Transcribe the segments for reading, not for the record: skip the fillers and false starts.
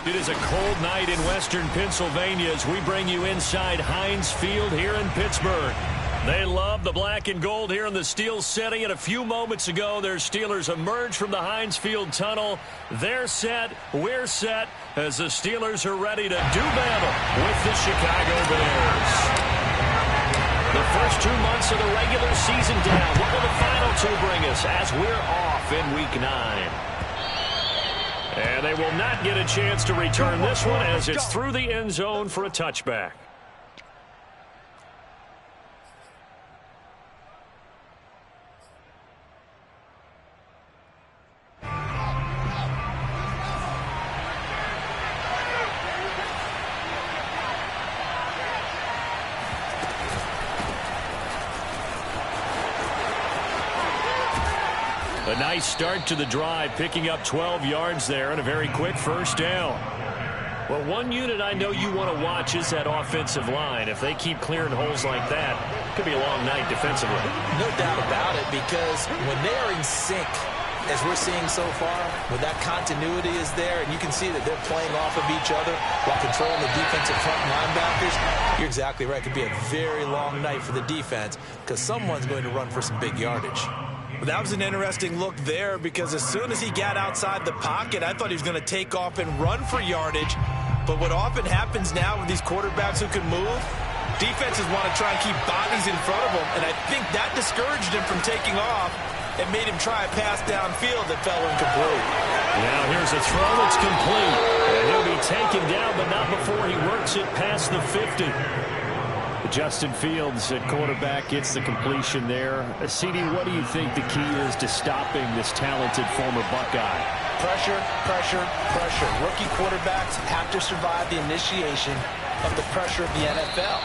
It is a cold night in western Pennsylvania as we bring you inside Heinz Field here in Pittsburgh. They love the black and gold here in the steel setting, and a few moments ago their Steelers emerged from the Heinz Field tunnel. They're set, we're set, as the Steelers are ready to do battle with the Chicago Bears. The first 2 months of the regular season down. What will the final 2 bring us as we're off in Week 9? And they will not get a chance to return this one as it's through the end zone for a touchback. A nice start to the drive, picking up 12 yards there and a very quick first down. Well, one unit I know you want to watch is that offensive line. If they keep clearing holes like that, it could be a long night defensively. No doubt about it, because when they are in sync, as we're seeing so far, when that continuity is there, and you can see that they're playing off of each other while controlling the defensive front linebackers, you're exactly right. It could be a very long night for the defense because someone's going to run for some big yardage. That was an interesting look there because as soon as he got outside the pocket, I thought he was going to take off and run for yardage. But what often happens now with these quarterbacks who can move, defenses want to try and keep bodies in front of them, and I think that discouraged him from taking off and made him try a pass downfield that fell incomplete. Now here's a throw that's complete, and he'll be taken down, but not before he works it past the 50. Justin Fields at quarterback gets the completion there. CD, what do you think the key is to stopping this talented former Buckeye? Pressure, pressure, pressure. Rookie quarterbacks have to survive the initiation of the pressure of the NFL.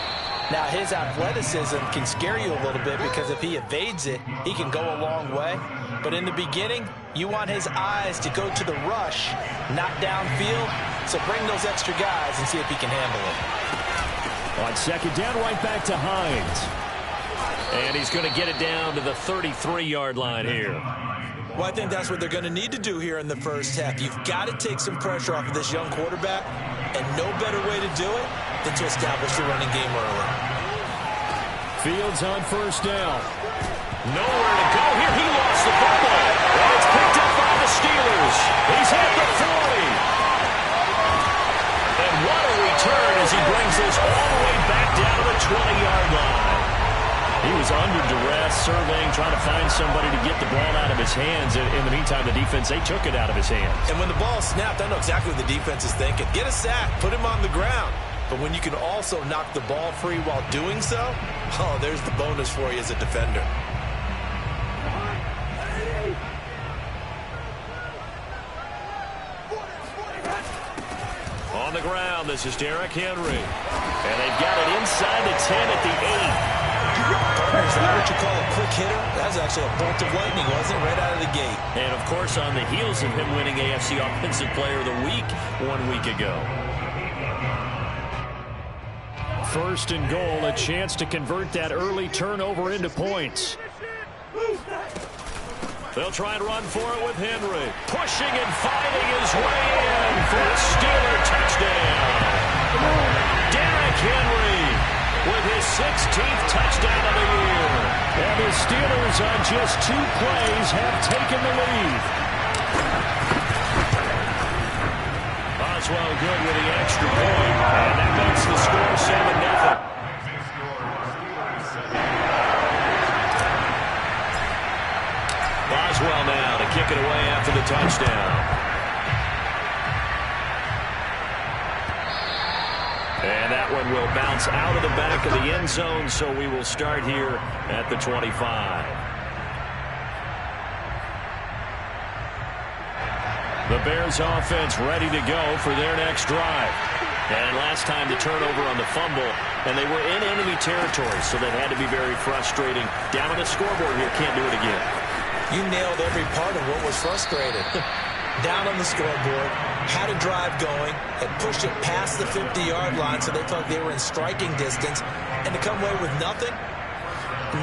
Now, his athleticism can scare you a little bit because if he evades it, he can go a long way. But in the beginning, you want his eyes to go to the rush, not downfield. So bring those extra guys and see if he can handle it. On second down, right back to Hines. And he's going to get it down to the 33-yard line here. Well, I think that's what they're going to need to do here in the first half. You've got to take some pressure off of this young quarterback, and no better way to do it than to establish the running game early. Fields on first down. Nowhere to go here. He lost the football. And it's picked up by the Steelers. He's at the 40. And what a return as he brings this all the way back down to the 20-yard line. He was under duress, surveying, trying to find somebody to get the ball out of his hands. In the meantime, the defense, they took it out of his hands. And when the ball snapped, I know exactly what the defense is thinking. Get a sack, put him on the ground. But when you can also knock the ball free while doing so, oh, there's the bonus for you as a defender. On the ground, this is Derrick Henry. And they've got it inside the 10 at the 8. Is that what you call a quick hitter? That was actually a bolt of lightning, wasn't it? Right out of the gate. And, of course, on the heels of him winning AFC Offensive Player of the Week 1 week ago. First and goal, a chance to convert that early turnover into points. They'll try and run for it with Henry. Pushing and fighting his way in for a Steeler touchdown. Derrick Henry with his 16th touchdown of the year. And the Steelers on just 2 plays have taken the lead. Boswell good with the extra point. And that makes the score 7-0. Boswell now to kick it away after the touchdown. And that one will bounce out of the back of the end zone, so we will start here at the 25. The Bears offense ready to go for their next drive. And last time the turnover on the fumble, and they were in enemy territory, so that had to be very frustrating. Down on the scoreboard here, can't do it again. You nailed every part of what was frustrated. Down on the scoreboard, had a drive going, had pushed it past the 50-yard line so they felt they were in striking distance, and to come away with nothing,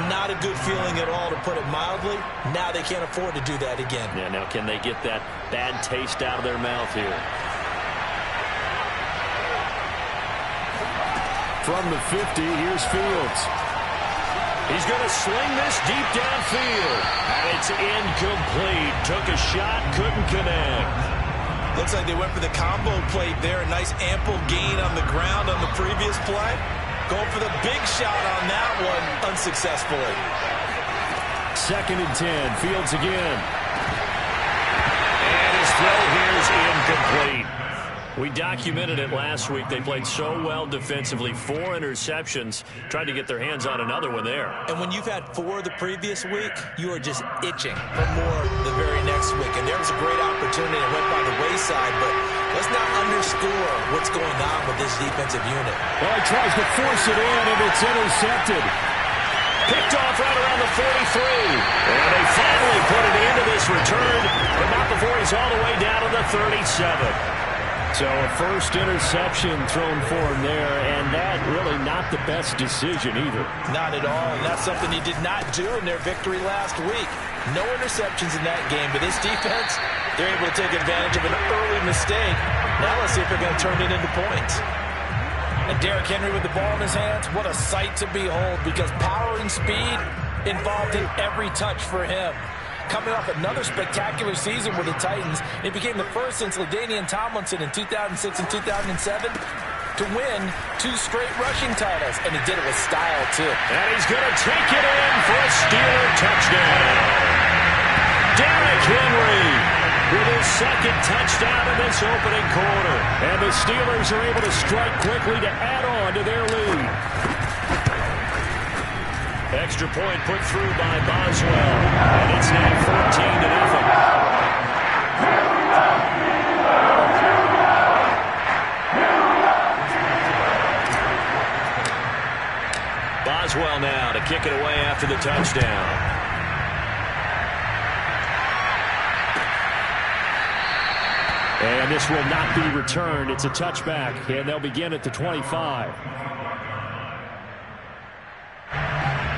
not a good feeling at all, to put it mildly. Now they can't afford to do that again. Yeah, now can they get that bad taste out of their mouth here? from the 50. Here's Fields. He's going to sling this deep downfield. And it's incomplete. Took a shot, couldn't connect. Looks like they went for the combo plate there. A nice ample gain on the ground on the previous play. Going for the big shot on that one unsuccessfully. 2nd and 10. Fields again. And his throw here is incomplete. We documented it last week. They played so well defensively. 4 interceptions. Tried to get their hands on another one there. And when you've had 4 the previous week, you are just itching for more the very next week. And there was a great opportunity that went by the wayside, but let's not underscore what's going on with this defensive unit. Well, he tries to force it in, and it's intercepted. Picked off right around the 43. And they finally put it into this return, but not before he's all the way down to the 37. So a first interception thrown for him there, and that really not the best decision either. Not at all, and that's something he did not do in their victory last week. No interceptions in that game, but this defense, they're able to take advantage of an early mistake. Now let's see if they're going to turn it into points. And Derrick Henry with the ball in his hands, what a sight to behold, because power and speed involved in every touch for him. Coming off another spectacular season with the Titans, he became the first since LaDainian Tomlinson in 2006 and 2007 to win 2 straight rushing titles, and he did it with style, too. And he's going to take it in for a Steeler touchdown. Derrick Henry with his 2nd touchdown in this opening quarter. And the Steelers are able to strike quickly to add on to their lead. Extra point put through by Boswell. And it's now 14-0. Boswell now to kick it away after the touchdown. And this will not be returned. It's a touchback, and they'll begin at the 25.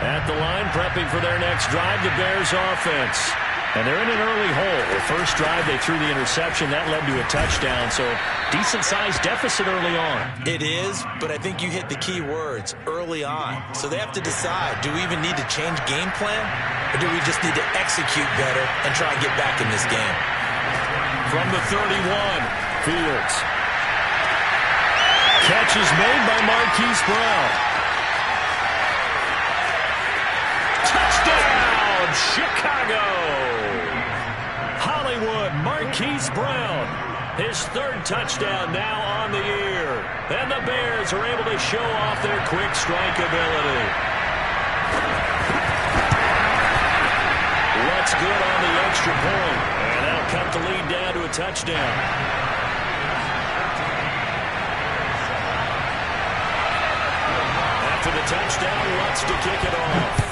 At the line, prepping for their next drive, the Bears offense. And they're in an early hole. The first drive, they threw the interception. That led to a touchdown, so decent-sized deficit early on. It is, but I think you hit the key words, early on. So they have to decide, do we even need to change game plan, or do we just need to execute better and try and get back in this game? From the 31, Fields. Catch is made by Marquise Brown. Touchdown, Chicago! Hollywood, Marquise Brown. His 3rd touchdown now on the year. And the Bears are able to show off their quick strike ability. Looks good on the extra point. And that'll cut the lead down to a touchdown. After the touchdown, Lutz to kick it off.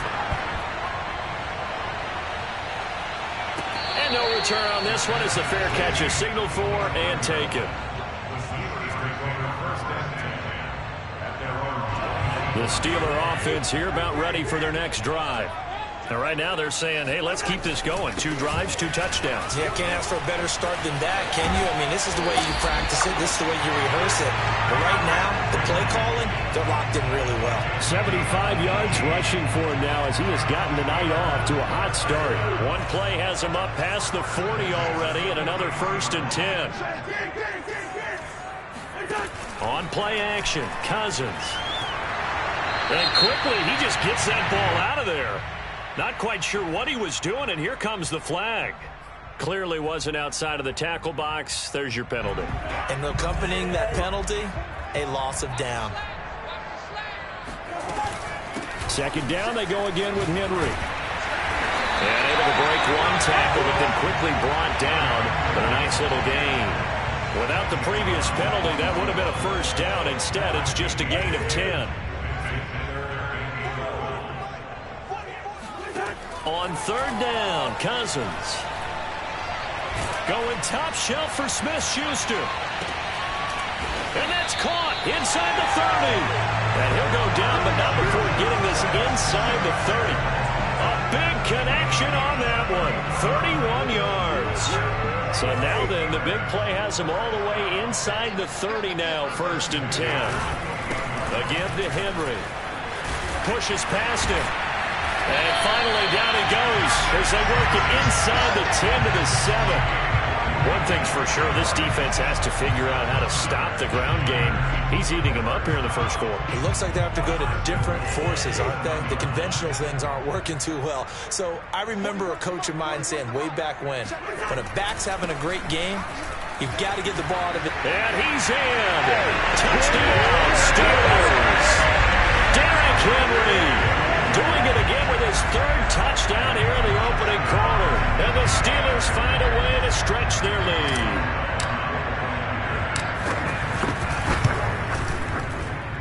No return on this one. It's a fair catch, a signal for and taken. The Steeler offense here about ready for their next drive. And right now they're saying, hey, let's keep this going. 2 drives, 2 touchdowns. Yeah, can't ask for a better start than that, can you? I mean, this is the way you practice it. This is the way you rehearse it. But right now, the play calling, they're locked in really well. 75 yards rushing for him now as he has gotten the night off to a hot start. One play has him up past the 40 already, and another 1st and 10. On play action, Cousins. And quickly, he just gets that ball out of there. Not quite sure what he was doing, and here comes the flag. Clearly wasn't outside of the tackle box. There's your penalty. And accompanying that penalty, a loss of down. 2nd down, they go again with Henry. And able to break one tackle, but then quickly brought down. But a nice little gain. Without the previous penalty, that would have been a 1st down. Instead, it's just a gain of 10. On 3rd down, Cousins. Going top shelf for Smith-Schuster. And that's caught inside the 30. And he'll go down, but not before getting this inside the 30. A big connection on that one. 31 yards. So now then, the big play has him all the way inside the 30 now, 1st and 10. Again to Henry. Pushes past him. And finally down he goes as they work it inside the 10 to the 7. One thing's for sure, this defense has to figure out how to stop the ground game. He's eating them up here in the first quarter. It looks like they have to go to different forces, aren't they? The conventional things aren't working too well. So I remember a coach of mine saying way back when a back's having a great game, you've got to get the ball out of it. And he's in. Touchdown, Steelers. Derrick Henry doing it again with his third touchdown here in the opening quarter. And the Steelers find a way to stretch their lead.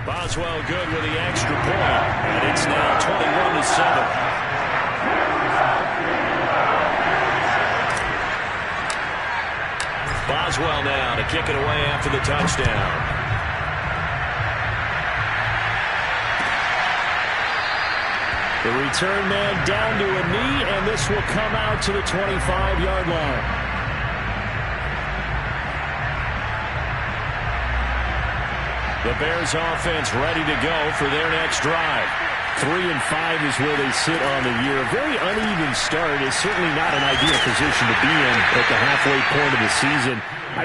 Boswell good with the extra point. And it's now 21 to 7. Boswell now to kick it away after the touchdown. The return man down to a knee, and this will come out to the 25-yard line. The Bears offense ready to go for their next drive. 3-5 is where they sit on the year. A very uneven start is certainly not an ideal position to be in at the halfway point of the season.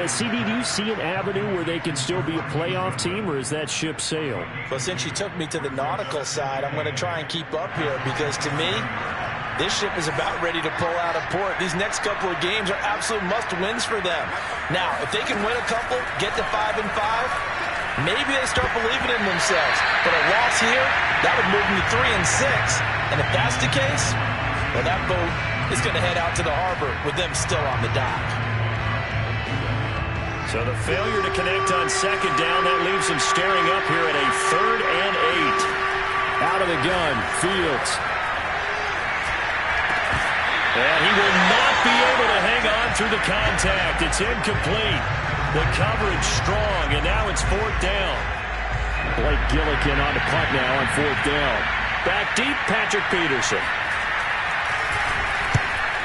CD, do you see an avenue where they can still be a playoff team, or is that ship sailed? Well, since you took me to the nautical side, I'm going to try and keep up here because, to me, this ship is about ready to pull out of port. These next couple of games are absolute must-wins for them. Now, if they can win a couple, get to 5-5, maybe they start believing in themselves. But a loss here, that would move them to 3-6. And if that's the case, well, that boat is going to head out to the harbor with them still on the dock. So the failure to connect on second down, that leaves them staring up here at a 3rd and 8. Out of the gun, Fields. And he will not be able to hang on through the contact. It's incomplete. The coverage strong, and now it's 4th down. Blake Gillikin on the punt now on 4th down. Back deep, Patrick Peterson.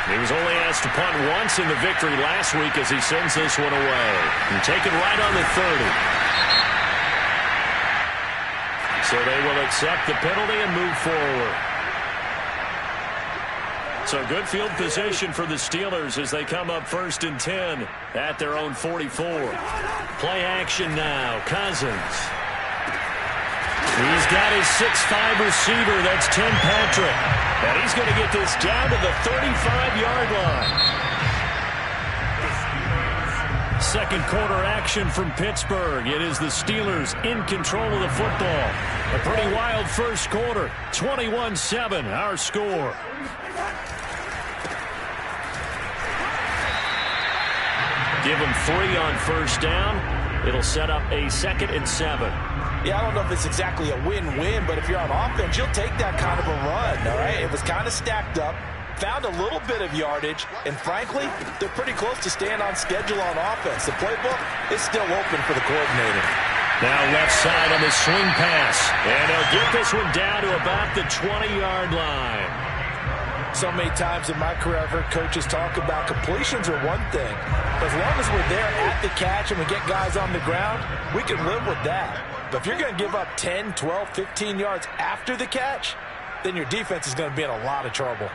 He was only asked to punt once in the victory last week as he sends this one away. And taken right on the 30. So they will accept the penalty and move forward. So good field position for the Steelers as they come up 1st and 10 at their own 44. Play action now. Cousins. He's got his 6'5" receiver. That's Tim Patrick. And he's going to get this down to the 35-yard line. Second quarter action from Pittsburgh. It is the Steelers in control of the football. A pretty wild first quarter. 21-7, our score. Give them 3 on 1st down. It'll set up a 2nd and 7. Yeah, I don't know if it's exactly a win-win, but if you're on offense, you'll take that kind of a run, all right? It was kind of stacked up, found a little bit of yardage, and frankly, they're pretty close to staying on schedule on offense. The playbook is still open for the coordinator. Now left side on the swing pass, and they'll get this one down to about the 20-yard line. So many times in my career, I've heard coaches talk about completions are one thing, but as long as we're there at the catch and we get guys on the ground, we can live with that. But if you're going to give up 10, 12, 15 yards after the catch, then your defense is going to be in a lot of trouble.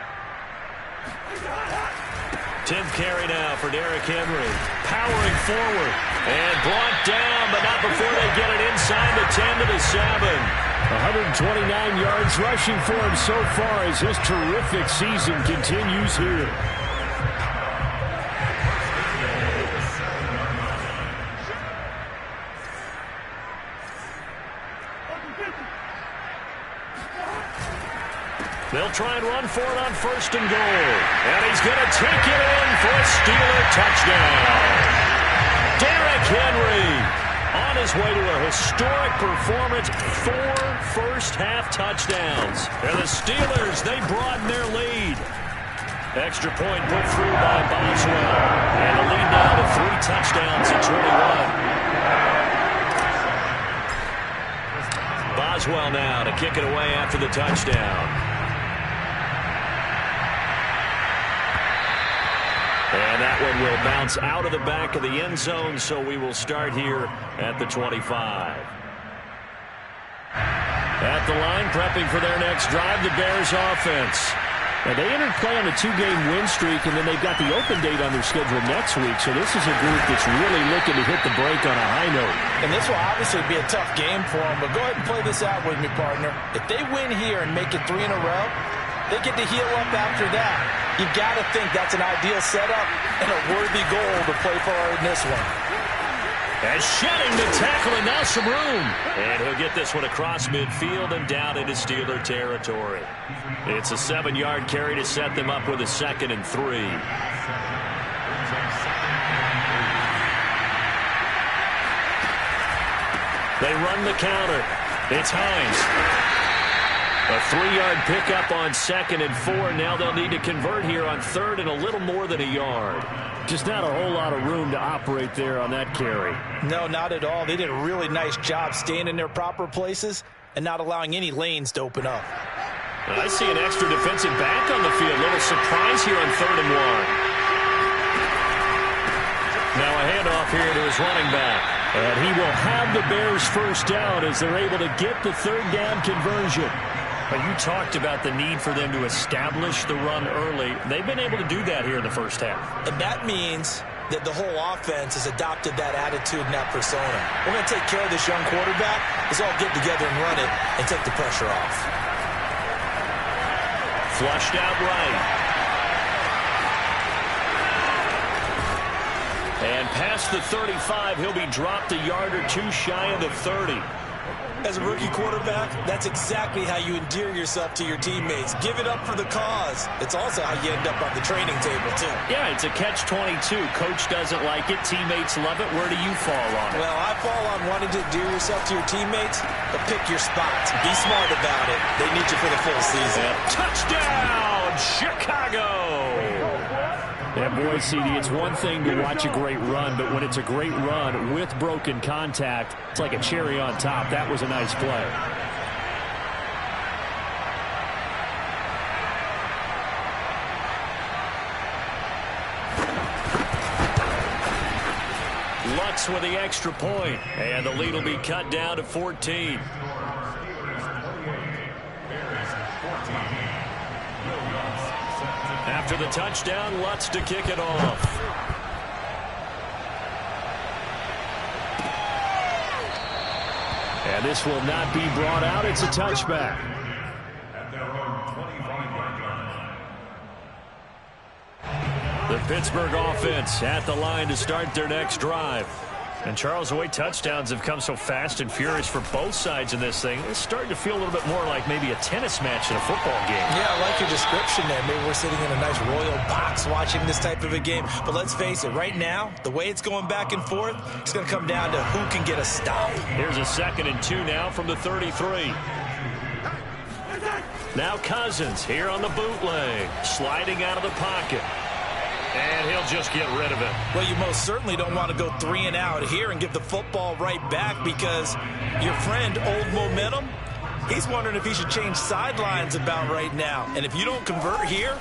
10th carry now for Derrick Henry. Powering forward. And brought down, but not before they get it inside the 10 to the 7. 129 yards rushing for him so far as his terrific season continues here. They'll try and run for it on 1st and goal. And he's going to take it in for a Steeler touchdown. Derrick Henry on his way to a historic performance. 4 first-half touchdowns. And the Steelers, they broaden their lead. Extra point put through by Boswell. And the lead now to 3 touchdowns at 21. Boswell now to kick it away after the touchdown. And that one will bounce out of the back of the end zone, so we will start here at the 25. At the line, prepping for their next drive, the Bears offense. Now, they entered play on a 2-game win streak, and then they've got the open date on their schedule next week. So this is a group that's really looking to hit the break on a high note. And this will obviously be a tough game for them, but go ahead and play this out with me, partner. If they win here and make it 3 in a row, they get to heal up after that. You've got to think that's an ideal setup and a worthy goal to play for in this one. And shedding the tackle, and now some room. And he'll get this one across midfield and down into Steeler territory. It's a 7-yard carry to set them up with a 2nd and 3. They run the counter. It's Hines. A 3-yard pickup on 2nd and 4. Now they'll need to convert here on 3rd and a little more than a yard. Just not a whole lot of room to operate there on that carry. No, not at all. They did a really nice job staying in their proper places and not allowing any lanes to open up. I see an extra defensive back on the field. A little surprise here on 3rd and 1. Now a handoff here to his running back. And he will have the Bears first down as they're able to get the 3rd down conversion. But you talked about the need for them to establish the run early. They've been able to do that here in the first half. And that means that the whole offense has adopted that attitude and that persona. We're going to take care of this young quarterback. Let's all get together and run it and take the pressure off. Flushed out right. And past the 35, he'll be dropped a yard or 2 shy of the 30. As a rookie quarterback, that's exactly how you endear yourself to your teammates. Give it up for the cause. It's also how you end up on the training table, too. Yeah, it's a catch-22. Coach doesn't like it. Teammates love it. Where do you fall on it? Well, I fall on wanting to endear yourself to your teammates, but pick your spots. Be smart about it. They need you for the full season. Touchdown, Chicago! And boy, CD, it's one thing to watch a great run, but when it's a great run with broken contact, it's like a cherry on top. That was a nice play. Lutz with the extra point, and the lead will be cut down to 14. After the touchdown, Lutz to kick it off. And this will not be brought out. It's a touchback. The Pittsburgh offense at the line to start their next drive. And Charles, the way touchdowns have come so fast and furious for both sides in this thing, it's starting to feel a little bit more like maybe a tennis match in a football game. Yeah, I like your description there. Maybe we're sitting in a nice royal box watching this type of a game. But let's face it, right now, the way it's going back and forth, it's going to come down to who can get a stop. Here's a 2nd and 2 now from the 33. Now Cousins here on the bootleg, sliding out of the pocket. And he'll just get rid of it. Well, you most certainly don't want to go 3 and out here and give the football right back because your friend, Old Momentum, he's wondering if he should change sidelines about right now. And if you don't convert here,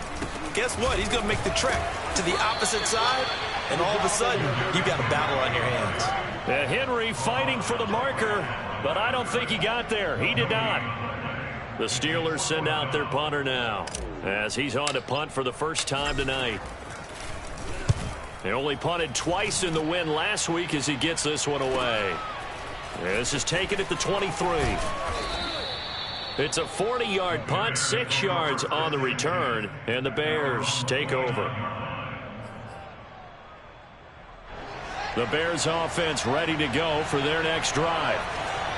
guess what? He's going to make the trek to the opposite side, and all of a sudden, you've got a battle on your hands. Henry fighting for the marker, but I don't think he got there. He did not. The Steelers send out their punter now as he's on to punt for the first time tonight. They only punted twice in the win last week as he gets this one away. This is taken at the 23. It's a 40-yard punt, 6 yards on the return, and the Bears take over. The Bears offense ready to go for their next drive.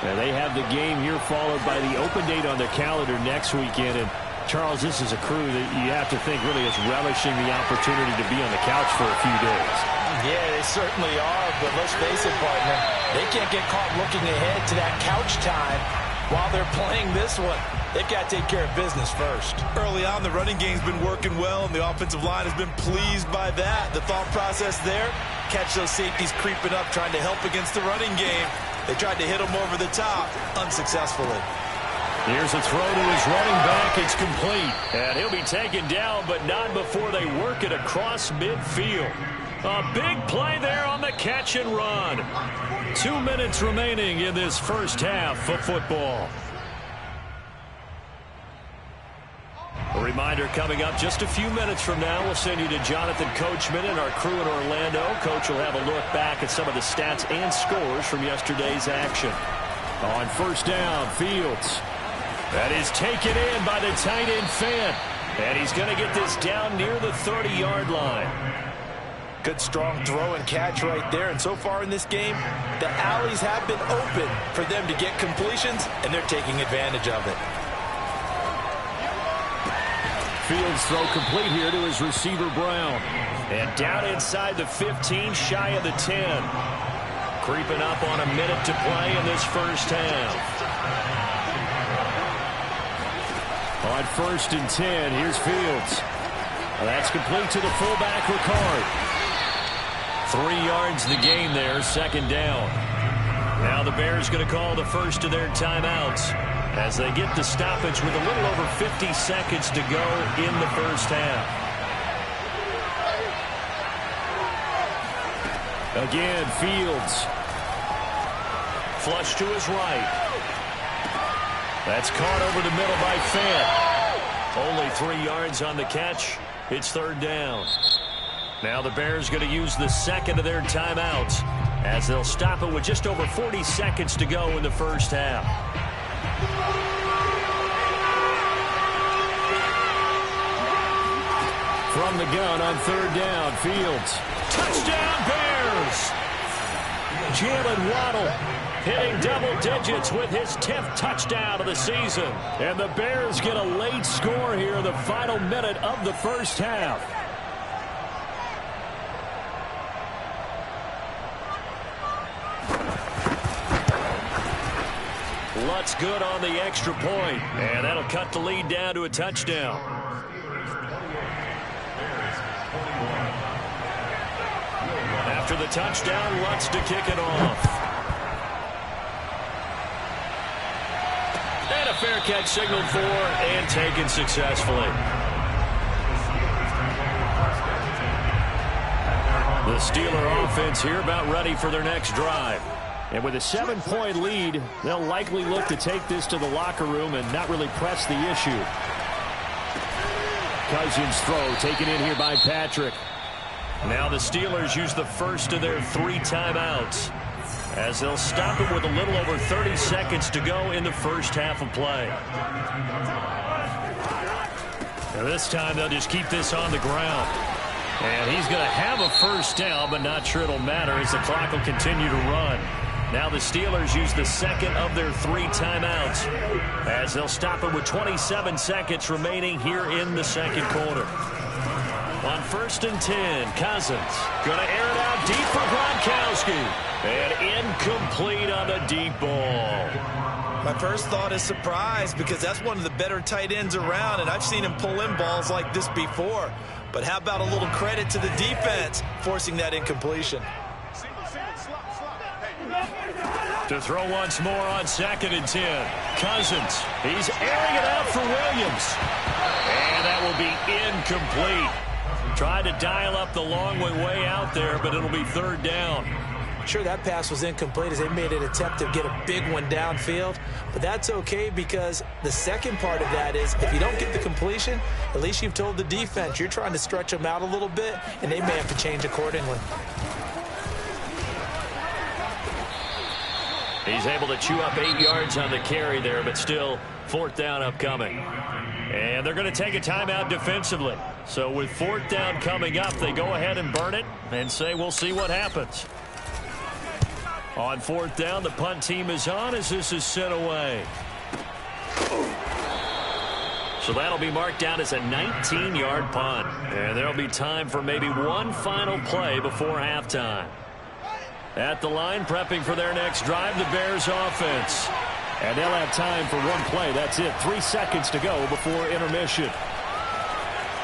And they have the game here followed by the open date on their calendar next weekend. And Charles, this is a crew that you have to think really is relishing the opportunity to be on the couch for a few days. Yeah, they certainly are, but let's face it, partner. They can't get caught looking ahead to that couch time while they're playing this one. They've got to take care of business first. Early on, the running game's been working well, and the offensive line has been pleased by that. The thought process there, catch those safeties creeping up, trying to help against the running game. They tried to hit him over the top, unsuccessfully. Here's a throw to his running back. It's complete. And he'll be taken down, but not before they work it across midfield. A big play there on the catch and run. 2 minutes remaining in this first half of football. reminder coming up just a few minutes from now, we'll send you to Jonathan Coachman and our crew in Orlando. Coach will have a look back at some of the stats and scores from yesterday's action. On first down, Fields. That is taken in by the tight end Fant. And he's going to get this down near the 30-yard line. Good strong throw and catch right there. And so far in this game, the alleys have been open for them to get completions, and they're taking advantage of it. Fields throw complete here to his receiver Brown. And down inside the 15, shy of the 10. Creeping up on a minute to play in this first half. On first and 10, here's Fields. That's complete to the fullback, Ricard. 3 yards the game there, second down. Now the Bears going to call the first of their timeouts as they get the stoppage with a little over 50 seconds to go in the first half. Again, Fields. Flush to his right. That's caught over the middle by Fant. Only 3 yards on the catch. It's third down. Now the Bears going to use the second of their timeouts as they'll stop it with just over 40 seconds to go in the first half. From the gun on third down, Fields. Touchdown, Bears! Jalen Waddle hitting double digits with his 10th touchdown of the season. And the Bears get a late score here in the final minute of the first half. Lutz good on the extra point, and that'll cut the lead down to a touchdown. After the touchdown, Lutz to kick it off. And a fair catch signaled for and taken successfully. The Steeler offense here about ready for their next drive. And with a 7-point lead, they'll likely look to take this to the locker room and not really press the issue. Cousins throw taken in here by Patrick. Now the Steelers use the first of their 3 timeouts as they'll stop it with a little over 30 seconds to go in the first half of play. Now this time they'll just keep this on the ground. And he's going to have a first down, but not sure it'll matter as the clock will continue to run. Now the Steelers use the second of their 3 timeouts as they'll stop it with 27 seconds remaining here in the second quarter. On first and 10, Cousins going to air it out deep for Gronkowski. And incomplete on the deep ball. My first thought is surprise because that's one of the better tight ends around, and I've seen him pull in balls like this before. But how about a little credit to the defense forcing that incompletion? To throw once more on second and 10. Cousins, he's airing it out for Williams. And that will be incomplete. Tried to dial up the long way out there, but it'll be third down. Sure, that pass was incomplete as they made an attempt to get a big one downfield. But that's okay because the second part of that is if you don't get the completion, at least you've told the defense you're trying to stretch them out a little bit, and they may have to change accordingly. He's able to chew up 8 yards on the carry there, but still fourth down upcoming. And they're going to take a timeout defensively. So with fourth down coming up, they go ahead and burn it and say we'll see what happens. On fourth down, the punt team is on as this is sent away. So that'll be marked down as a 19-yard punt. And there'll be time for maybe one final play before halftime. At the line, prepping for their next drive, the Bears offense. And they'll have time for one play. That's it. 3 seconds to go before intermission.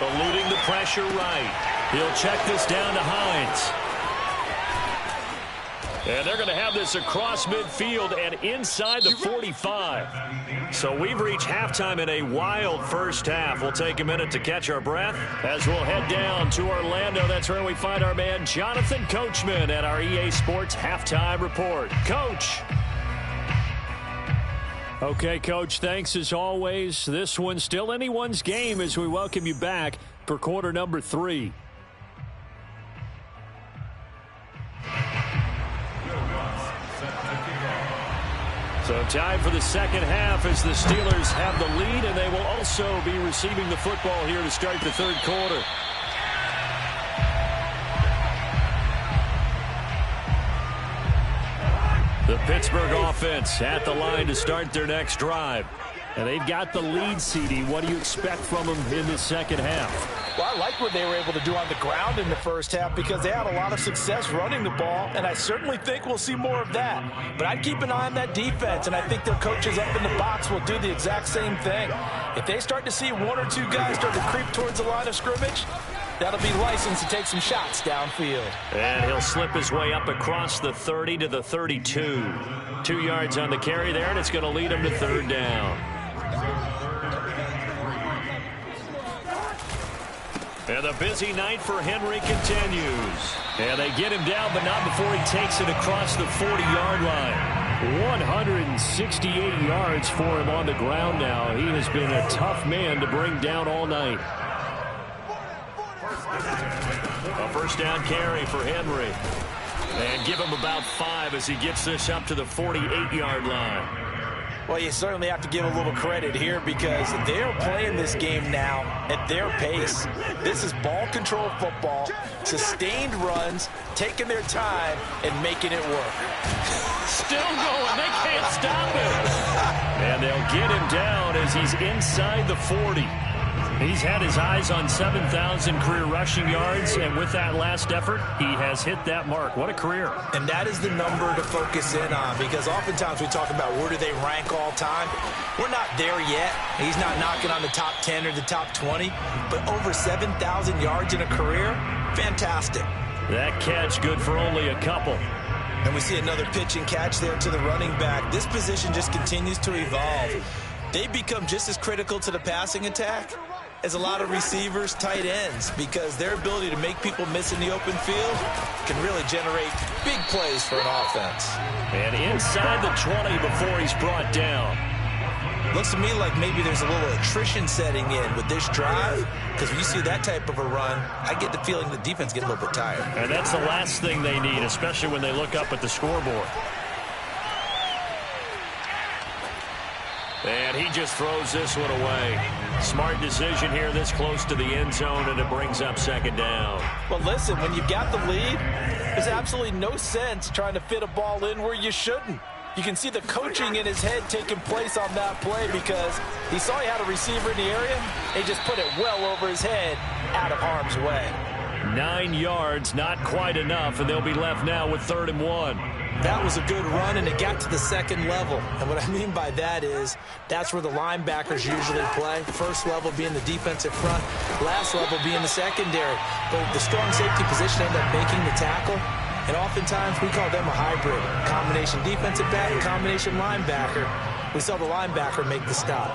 Eluding the pressure right. He'll check this down to Hines. And they're going to have this across midfield and inside the 45. So we've reached halftime in a wild first half. We'll take a minute to catch our breath as we'll head down to Orlando. That's where we find our man Jonathan Coachman at our EA Sports Halftime Report. Coach. Okay, Coach, thanks as always. This one's still anyone's game as we welcome you back for quarter number 3. So time for the second half as the Steelers have the lead, and they will also be receiving the football here to start the third quarter. The Pittsburgh offense at the line to start their next drive. And they've got the lead, CD. What do you expect from them in the second half? Well, I like what they were able to do on the ground in the first half because they had a lot of success running the ball, and I certainly think we'll see more of that. But I'd keep an eye on that defense, and I think their coaches up in the box will do the exact same thing. If they start to see one or two guys start to creep towards the line of scrimmage, that'll be licensed to take some shots downfield. And he'll slip his way up across the 30 to the 32. 2 yards on the carry there, and it's going to lead him to third down. And the busy night for Henry continues. And they get him down, but not before he takes it across the 40-yard line. 168 yards for him on the ground now. He has been a tough man to bring down all night. A first down carry for Henry. And give him about 5 as he gets this up to the 48-yard line. Well, you certainly have to give a little credit here because they're playing this game now at their pace. This is ball control football, sustained runs, taking their time, and making it work. Still going. They can't stop him. And they'll get him down as he's inside the 40. He's had his eyes on 7,000 career rushing yards, and with that last effort, he has hit that mark. What a career. And that is the number to focus in on because oftentimes we talk about where do they rank all time. We're not there yet. He's not knocking on the top 10 or the top 20, but over 7,000 yards in a career, fantastic. That catch good for only a couple. And we see another pitch and catch there to the running back. This position just continues to evolve. They become just as critical to the passing attack as a lot of receivers, tight ends, because their ability to make people miss in the open field can really generate big plays for an offense. And inside the 20 before he's brought down. Looks to me like maybe there's a little attrition setting in with this drive, because when you see that type of a run, I get the feeling the defense gets a little bit tired. And that's the last thing they need, especially when they look up at the scoreboard. And he just throws this one away. Smart decision here this close to the end zone, and it brings up second down. Well, listen, when you've got the lead, there's absolutely no sense trying to fit a ball in where you shouldn't. You can see the coaching in his head taking place on that play because he saw he had a receiver in the area. He just put it well over his head out of harm's way. 9 yards, not quite enough, and they'll be left now with 3rd and 1. That was a good run, and it got to the second level. And what I mean by that is that's where the linebackers usually play. First level being the defensive front, last level being the secondary. But the strong safety position ended up making the tackle. And oftentimes we call them a hybrid. Combination defensive back and combination linebacker. We saw the linebacker make the stop.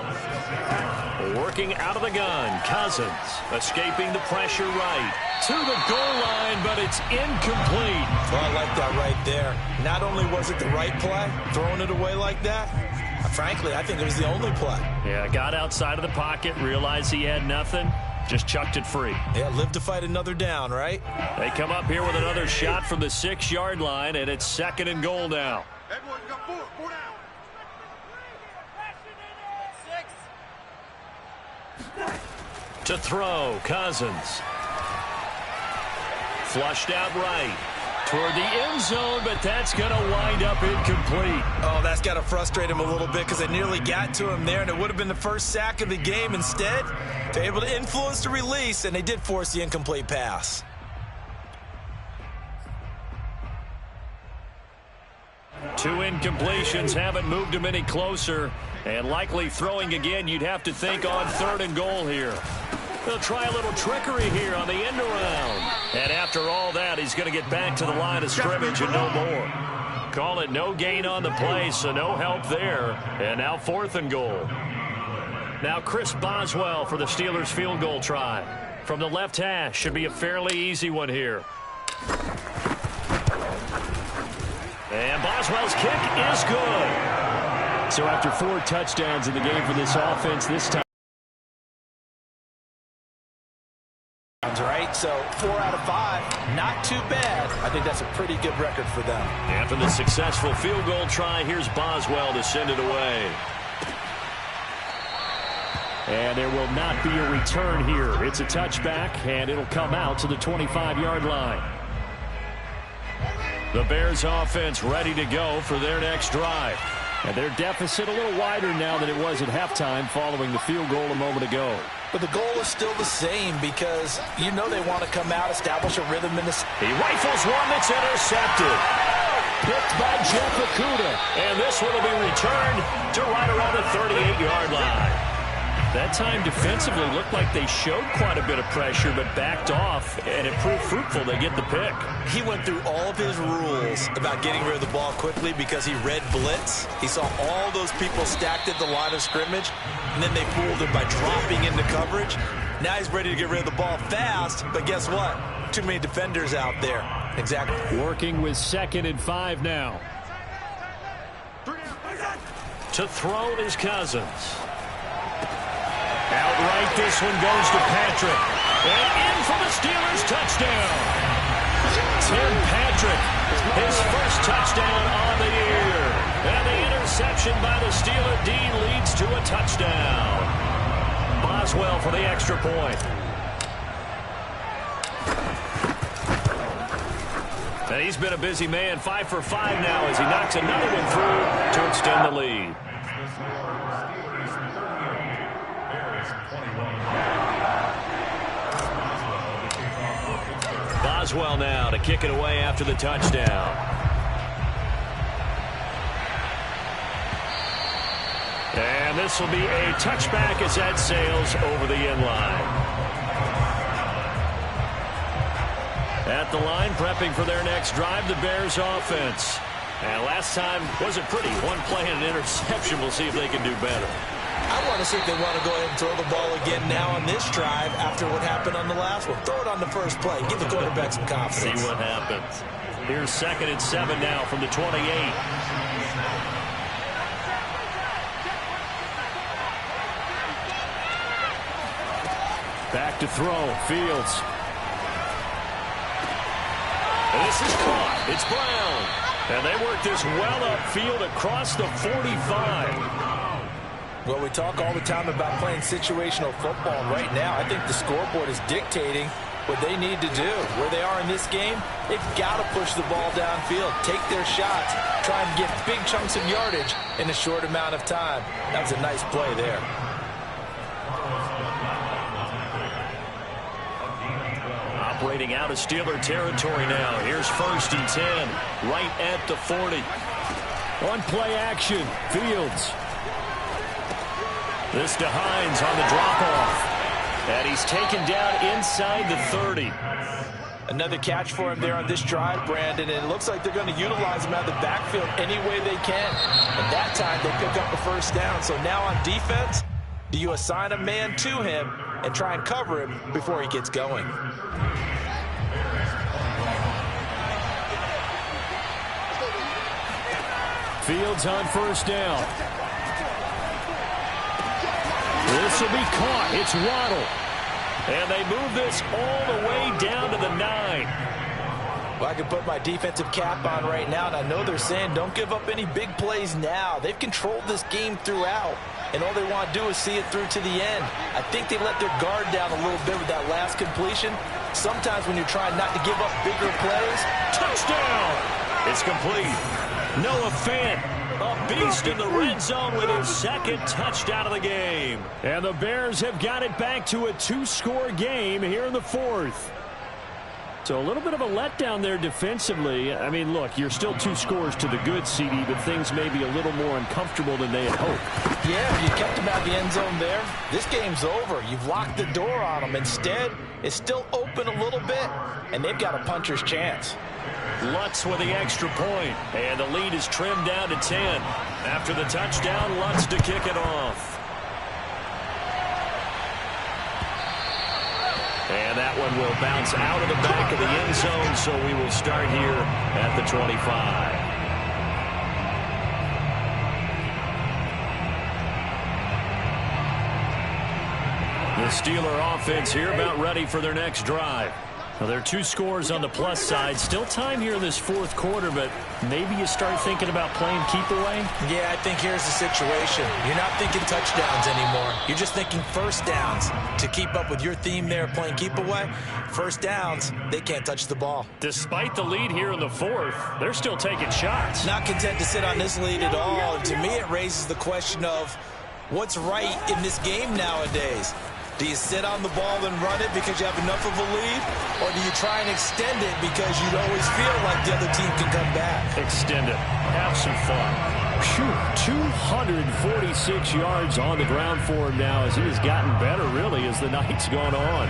Working out of the gun, Cousins escaping the pressure right to the goal line, but it's incomplete. Well, I like that right there. Not only was it the right play, throwing it away like that, frankly, I think it was the only play. Yeah, got outside of the pocket, realized he had nothing, just chucked it free. Yeah, live to fight another down, right? They come up here with another shot from the 6-yard line, and it's 2nd and goal now. To throw, Cousins. Flushed out right toward the end zone, but that's going to wind up incomplete. Oh, that's got to frustrate him a little bit because they nearly got to him there, and it would have been the first sack of the game. Instead, they're able to influence the release, and they did force the incomplete pass. Two incompletions haven't moved him any closer, and likely throwing again, you'd have to think on 3rd and goal here. They'll try a little trickery here on the end around. And after all that, he's going to get back to the line of scrimmage and no more. Call it no gain on the play, so no help there. And now 4th and goal. Now Chris Boswell for the Steelers field goal try. From the left hash, should be a fairly easy one here. And Boswell's kick is good. So after 4 touchdowns in the game for this offense this time. Right, so 4 out of 5, not too bad. I think that's a pretty good record for them. After the successful field goal try, here's Boswell to send it away. And there will not be a return here. It's a touchback, and it'll come out to the 25-yard line. The Bears offense ready to go for their next drive. And their deficit a little wider now than it was at halftime following the field goal a moment ago. But the goal is still the same because you know they want to come out, establish a rhythm in this. He rifles one that's intercepted. Picked by Jeff Okudah. And this one will be returned to right around the 38-yard line. That time defensively looked like they showed quite a bit of pressure but backed off, and it proved fruitful. They get the pick. He went through all of his rules about getting rid of the ball quickly because he read blitz. He saw all those people stacked at the line of scrimmage, and then they fooled him by dropping into coverage. Now he's ready to get rid of the ball fast, but guess what? Too many defenders out there. Exactly. Working with 2nd and 5 now. To throw is Cousins. Outright, this one goes to Patrick. And in for the Steelers touchdown. Tim Patrick, his first touchdown on the year. And the interception by the Steeler D leads to a touchdown. Boswell for the extra point. And he's been a busy man, 5 for 5 now as he knocks another one through to extend the lead. Boswell now to kick it away after the touchdown. And this will be a touchback as that sails over the end line. At the line, prepping for their next drive, the Bears offense. And last time wasn't pretty. One play and an interception. We'll see if they can do better. I want to see if they want to go ahead and throw the ball again now on this drive after what happened on the last one. Throw it on the first play. Give the quarterback some confidence. See what happens. Here's 2nd and 7 now from the 28. Back to throw. Fields. And this is caught. It's Brown. And they work this well upfield across the 45. Well, we talk all the time about playing situational football. And right now, I think the scoreboard is dictating what they need to do. Where they are in this game, they've got to push the ball downfield, take their shots, try and get big chunks of yardage in a short amount of time. That was a nice play there. Operating out of Steeler territory now. Here's 1st and 10, right at the 40. On play action, Fields. This to Hines on the drop-off. And he's taken down inside the 30. Another catch for him there on this drive, Brandon, and it looks like they're going to utilize him out of the backfield any way they can. And that time they pick up a first down. So now on defense, do you assign a man to him and try and cover him before he gets going? Fields on 1st down. This will be caught. It's Waddle. And they move this all the way down to the 9. Well, I can put my defensive cap on right now, and I know they're saying don't give up any big plays now. They've controlled this game throughout, and all they want to do is see it through to the end. I think they let their guard down a little bit with that last completion. Sometimes when you're trying not to give up bigger plays. Touchdown! It's complete. Noah Fant, a beast in the red zone with his 2nd touchdown of the game. And the Bears have got it back to a 2-score game here in the 4th. So a little bit of a letdown there defensively. I mean, look, you're still 2 scores to the good, CD, but things may be a little more uncomfortable than they had hoped. Yeah, if you kept them out of the end zone there, this game's over. You've locked the door on them. Instead, it's still open a little bit, and they've got a puncher's chance. Lutz with the extra point, and the lead is trimmed down to 10. After the touchdown, Lutz to kick it off. And that one will bounce out of the back of the end zone, so we will start here at the 25. The Steeler offense here about ready for their next drive. Now, there are 2 scores on the plus side. Still time here in this fourth quarter, but maybe you start thinking about playing keep away? Yeah, I think here's the situation. You're not thinking touchdowns anymore. You're just thinking first downs. To keep up with your theme there, playing keep away, first downs, they can't touch the ball. Despite the lead here in the fourth, they're still taking shots. Not content to sit on this lead at all. And to me, it raises the question of what's right in this game nowadays. Do you sit on the ball and run it because you have enough of a lead? Or do you try and extend it because you always feel like the other team can come back? Extend it. Have some fun. Phew, 246 yards on the ground for him now as he has gotten better, really, as the night's gone on.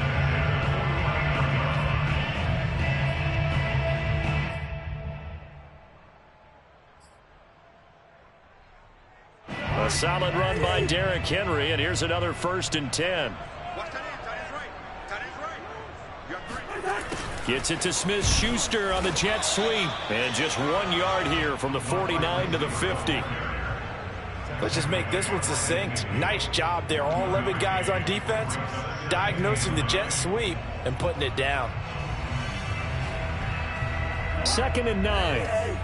A solid run by Derrick Henry, and here's another 1st and 10. Gets it to Smith-Schuster on the jet sweep. And just 1 yard here from the 49 to the 50. Let's just make this one succinct. Nice job there. All 11 guys on defense diagnosing the jet sweep and putting it down. 2nd and 9.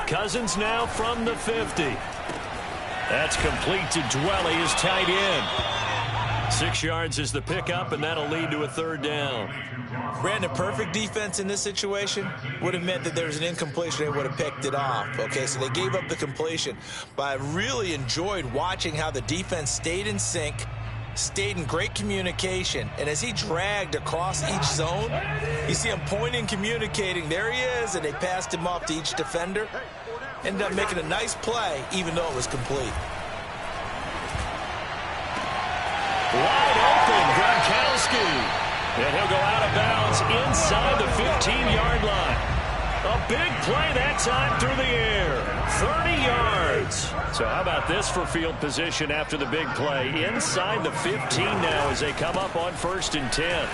Cousins now from the 50. That's complete to Dwelley, his tight end. 6 yards is the pickup, and that'll lead to a 3rd down. Brandon, perfect defense in this situation would have meant that there was an incompletion. They would have picked it off. Okay, so they gave up the completion. But I really enjoyed watching how the defense stayed in sync, stayed in great communication, and as he dragged across each zone, you see him pointing, communicating. There he is, and they passed him off to each defender. Ended up making a nice play, even though it was complete. Wide open, Gronkowski. And he'll go out of bounds inside the 15-yard line. A big play that time through the air. 30 yards. So how about this for field position after the big play? Inside the 15 now as they come up on 1st and 10.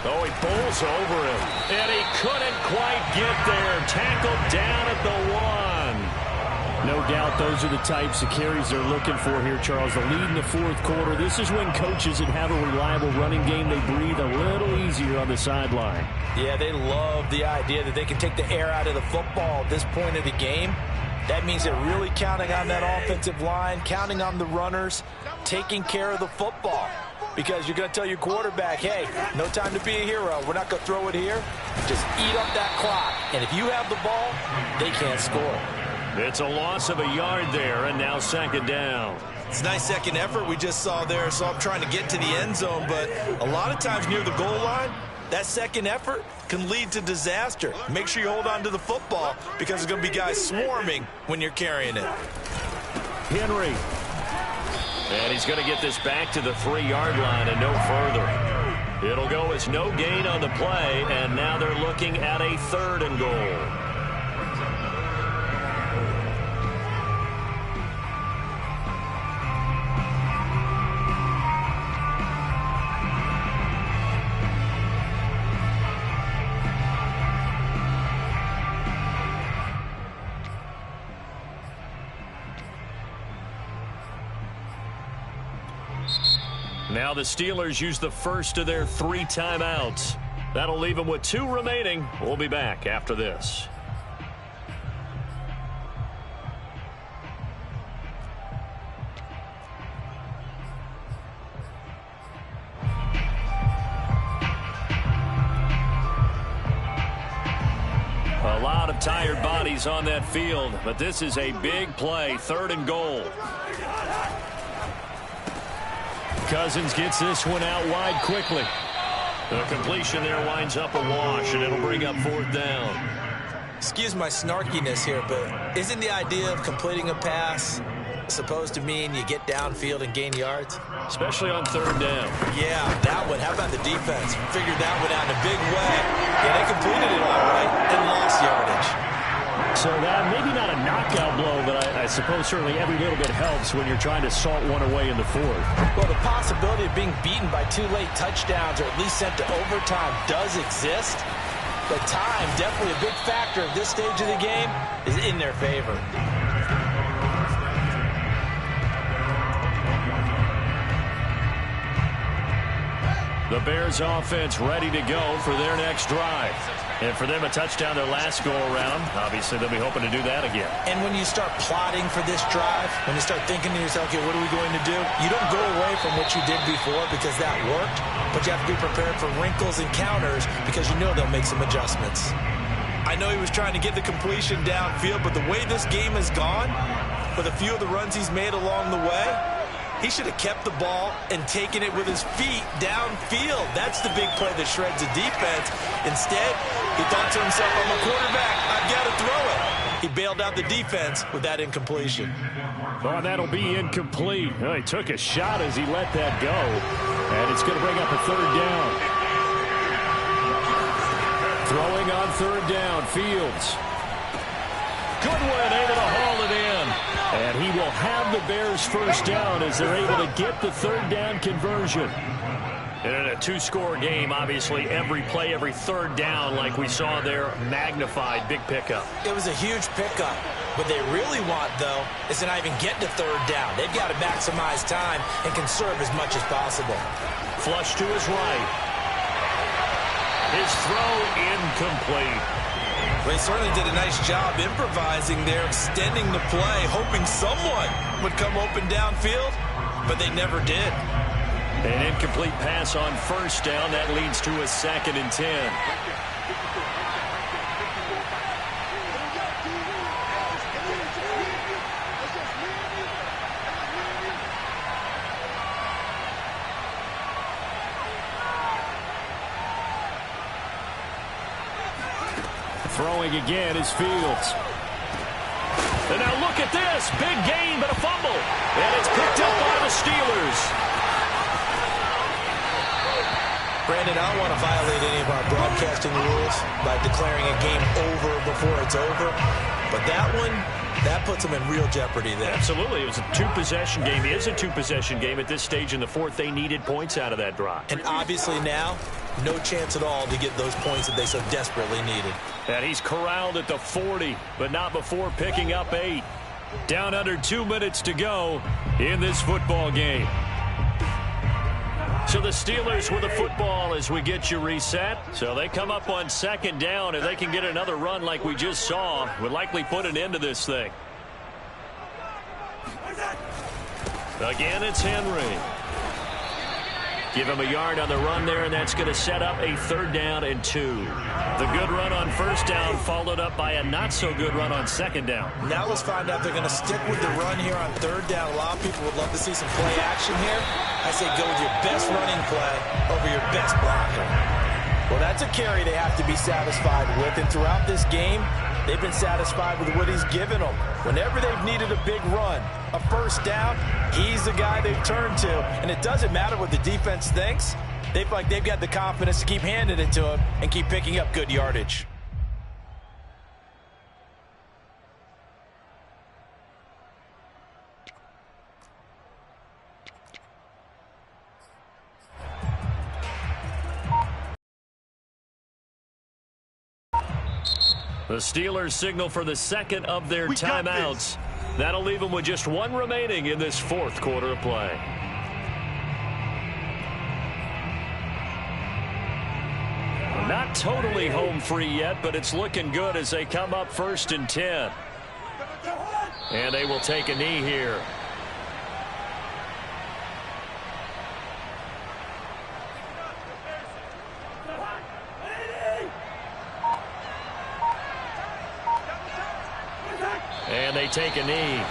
Oh, he bowls over him. And he couldn't quite get there. Tackled down at the 1. No doubt those are the types of carries they're looking for here, Charles. The lead in the fourth quarter. This is when coaches that have a reliable running game, they breathe a little easier on the sideline. Yeah, they love the idea that they can take the air out of the football at this point of the game. That means they're really counting on that offensive line, counting on the runners, taking care of the football. Because you're going to tell your quarterback, hey, no time to be a hero. We're not going to throw it here. Just eat up that clock. And if you have the ball, they can't score. It's a loss of a yard there, and now 2nd down. It's a nice second effort we just saw there, so I'm trying to get to the end zone, but a lot of times near the goal line, that second effort can lead to disaster. Make sure you hold on to the football because there's going to be guys swarming when you're carrying it. Henry. And he's going to get this back to the 3-yard line and no further. It'll go as no gain on the play, and now they're looking at a 3rd and goal. Now the Steelers use the first of their 3 timeouts. That'll leave them with 2 remaining. We'll be back after this. A lot of tired bodies on that field, but this is a big play, 3rd and goal. Cousins gets this one out wide quickly. The completion there winds up a wash, and it'll bring up 4th down. Excuse my snarkiness here, but isn't the idea of completing a pass supposed to mean you get downfield and gain yards? Especially on 3rd down. Yeah, that one. How about the defense? Figured that one out in a big way. Yeah, they completed it all right and lost yardage. So that maybe not a knockout blow, but I suppose certainly every little bit helps when you're trying to salt one away in the 4th. Well, the possibility of being beaten by 2 late touchdowns or at least sent to overtime does exist. But time, definitely a big factor at this stage of the game, is in their favor. The Bears offense ready to go for their next drive. And for them, a touchdown their last go-around. Obviously, they'll be hoping to do that again. And when you start plotting for this drive, when you start thinking to yourself, okay, what are we going to do? You don't go away from what you did before because that worked, but you have to be prepared for wrinkles and counters because you know they'll make some adjustments. I know he was trying to get the completion downfield, but the way this game has gone, with a few of the runs he's made along the way, he should have kept the ball and taken it with his feet downfield. That's the big play that shreds the defense. Instead, he thought to himself, I'm a quarterback, I've got to throw it. He bailed out the defense with that incompletion. Oh, that'll be incomplete. Oh, he took a shot as he let that go. And it's going to bring up a third down. Throwing on third down, Fields. Goodwin able to haul it in. And he will have the Bears first down as they're able to get the third down conversion. And in a two-score game, obviously, every play, every third down, like we saw there, magnified, big pickup. It was a huge pickup. What they really want, though, is to not even get to third down. They've got to maximize time and conserve as much as possible. Flush to his right. His throw incomplete. Well, he certainly did a nice job improvising there, extending the play, hoping someone would come open downfield, but they never did. An incomplete pass on first down. That leads to a 2nd and 10. Throwing again is Fields. And now look at this. Big gain, but a fumble. And it's picked up by the Steelers. Brandon, I don't want to violate any of our broadcasting rules by declaring a game over before it's over. But that one, that puts them in real jeopardy there. Absolutely. It was a two-possession game. It is a two-possession game at this stage in the fourth. They needed points out of that drive. And obviously now, no chance at all to get those points that they so desperately needed. And he's corralled at the 40, but not before picking up 8. Down under 2 minutes to go in this football game. So the Steelers with the football as we get you reset. So they come up on 2nd down, and they can get another run like we just saw. Would likely put an end to this thing. Again, it's Henry. Give him a yard on the run there, and that's going to set up a 3rd down and 2. The good run on 1st down followed up by a not-so-good run on 2nd down. Now let's find out if they're going to stick with the run here on 3rd down. A lot of people would love to see some play action here. I say go with your best running play over your best blocker. Well, that's a carry they have to be satisfied with, and throughout this game, they've been satisfied with what he's given them. Whenever they've needed a big run, a 1st down, he's the guy they've turned to. And it doesn't matter what the defense thinks. They feel like they've got the confidence to keep handing it to him and keep picking up good yardage. The Steelers signal for the 2nd of their timeouts. That'll leave them with just 1 remaining in this 4th quarter of play. Not totally home free yet, but it's looking good as they come up 1st and 10. And they will take a knee here. And they take a knee.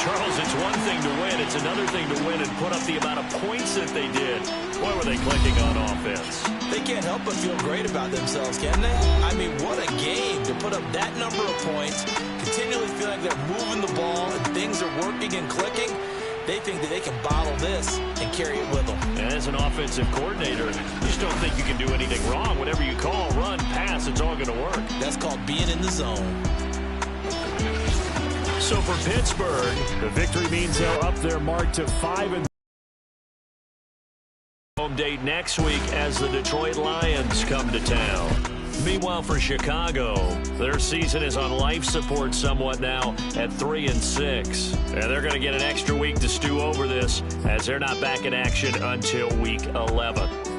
Charles, it's one thing to win. It's another thing to win and put up the amount of points that they did. Boy, were they clicking on offense. They can't help but feel great about themselves, can they? I mean, what a game to put up that number of points, continually feel like they're moving the ball and things are working and clicking. They think that they can bottle this and carry it with them. And as an offensive coordinator, you just don't think you can do anything wrong. Whatever you call, run, pass, it's all going to work. That's called being in the zone. So for Pittsburgh, the victory means they'll up their mark to 5-0. Home date next week as the Detroit Lions come to town. Meanwhile, for Chicago, their season is on life support somewhat now at 3-6. And they're going to get an extra week to stew over this as they're not back in action until week 11.